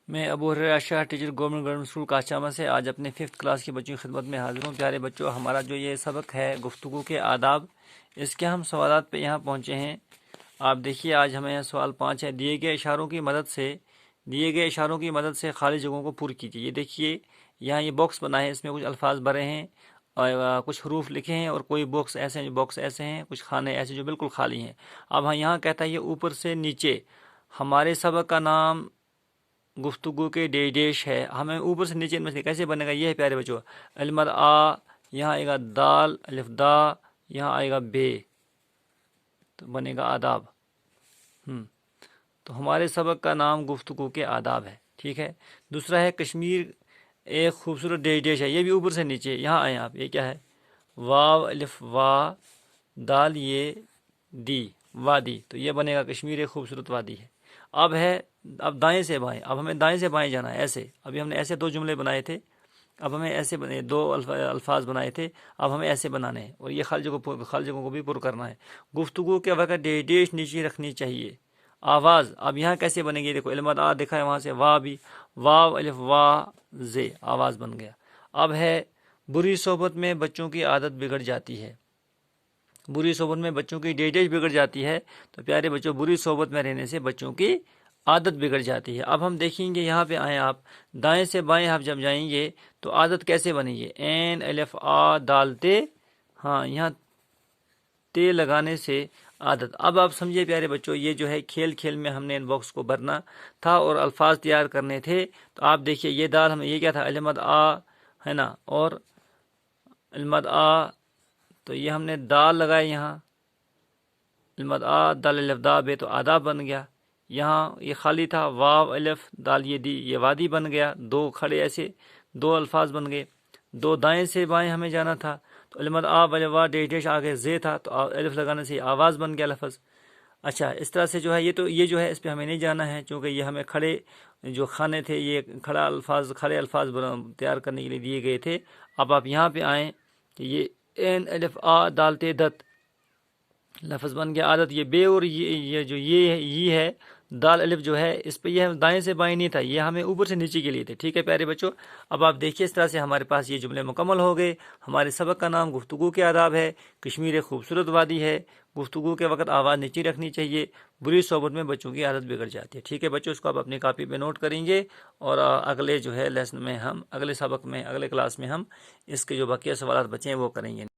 میں ابو ہریرہ شاہ teacher government school کاشامہ سے آج اپنے 5th کلاس کے بچوں کی خدمت میں حاضر ہوں۔ پیارے بچوں، ہمارا جو یہ سبق ہے گفتگو کے آداب، اس کے ہم سوالات پہ یہاں پہنچے ہیں۔ آپ دیکھیے، آج ہمیں سوال 5 ہے۔ دیے گئے اشاروں کی مدد سے خالی جگہوں کو پُر کیجیے۔ یہ دیکھیے، یہاں یہ باکس بنا ہے، اس میں کچھ الفاظ بھرے ہیں اور کچھ حروف لکھے ہیں، اور کوئی باکس ایسے ہیں کچھ خانے ایسے جو بالکل خالی ہیں۔ اب ہاں یہاں کہتا ہے یہ اوپر سے نیچے، ہمارے سبق کا نام گفتگو کے ڈیش ہے۔ ہمیں اوپر سے نیچے میں سے کیسے بنے گا؟ یہ ہے پیارے بچوں، المد آ، یہاں آئے گا دال، الف دا، یہاں آئے گا بے، تو بنے گا آداب۔ تو ہمارے سبق کا نام گفتگو کے آداب ہے، ٹھیک ہے۔ دوسرا ہے کشمیر ایک خوبصورت ڈیش ہے، یہ بھی اوپر سے نیچے۔ یہاں آئیں آپ، یہ کیا ہے؟ واو الف وا، دال یہ دی، وادی، تو یہ بنے گا کشمیر ایک خوبصورت وادی ہے۔ اب دائیں سے بائیں، اب ہمیں دائیں سے بائیں جانا ہے، ایسے۔ ابھی ہم نے ایسے 2 جملے بنائے تھے، اب ہمیں ایسے 2 الفاظ بنائے تھے، اب ہمیں ایسے بنانے ہیں، اور یہ خالی جگہوں کو بھی پر کرنا ہے۔ گفتگو کے وقت ڈیش نیچے رکھنی چاہیے۔ آواز اب یہاں کیسے بنے گی؟ دیکھو، علمت آ دکھا ہے، وہاں سے وا بھی، واو الف وا زے، آواز بن گیا۔ اب ہے بری صحبت میں بچوں کی عادت بگڑ جاتی ہے۔ بری صحبت میں بچوں کی ڈیش بگڑ جاتی ہے، تو پیارے بچوں، بری صحبت میں رہنے سے بچوں کی عادت بگڑ جاتی ہے۔ اب ہم دیکھیں گے، یہاں پہ آئیں آپ، دائیں سے بائیں آپ جب جائیں گے تو عادت کیسے بنے گی؟ این الف آ دال تے، ہاں یہاں تے لگانے سے عادت۔ اب آپ سمجھے پیارے بچوں، یہ جو ہے کھیل میں ہم نے ان باکس کو بھرنا تھا اور الفاظ تیار کرنے تھے۔ تو آپ دیکھیے، یہ دال ہمیں، یہ کیا تھا؟ علمت آ ہے نا، اور علمت آ، تو یہ ہم نے دال لگائی یہاں، علمت آ دال الف دا بے، تو آداب بن گیا۔ یہاں یہ خالی تھا، واو الف دال یہ دی، یہ وادی بن گیا۔ 2 کھڑے ایسے 2 الفاظ بن گئے۔ 2 دائیں سے بائیں ہمیں جانا تھا، تو علمت آ بل وا ڈیش آگے زے تھا، تو الف لگانے سے آواز بن گیا لفظ۔ اچھا، اس طرح سے جو ہے یہ جو ہے اس پہ ہمیں نہیں جانا ہے، چونکہ یہ ہمیں کھڑے جو کھانے تھے، یہ کھڑے الفاظ تیار کرنے کے لیے دیے گئے تھے۔ اب آپ یہاں پہ آئیں کہ یہ این الف آ دال تے دت لفظ بن گیا عادت۔ یہ بے اور یہ جو یہ ہے دال الف جو ہے، اس پہ یہ دائیں سے بائیں نہیں تھا، یہ ہمیں اوپر سے نیچے کے لیے تھے، ٹھیک ہے پیارے بچوں۔ اب آپ دیکھیے، اس طرح سے ہمارے پاس یہ جملے مکمل ہو گئے۔ ہمارے سبق کا نام گفتگو کے آداب ہے۔ کشمیر ایک خوبصورت وادی ہے۔ گفتگو کے وقت آواز نیچی رکھنی چاہیے۔ بری صحبت میں بچوں کی عادت بگڑ جاتی ہے، ٹھیک ہے بچوں۔ اس کو آپ اپنی کاپی پہ نوٹ کریں گے، اور اگلے جو ہے لیسن میں ہم اگلے سبق میں اگلے کلاس میں ہم اس کے جو بقیہ سوالات بچے ہیں وہ کریں گے۔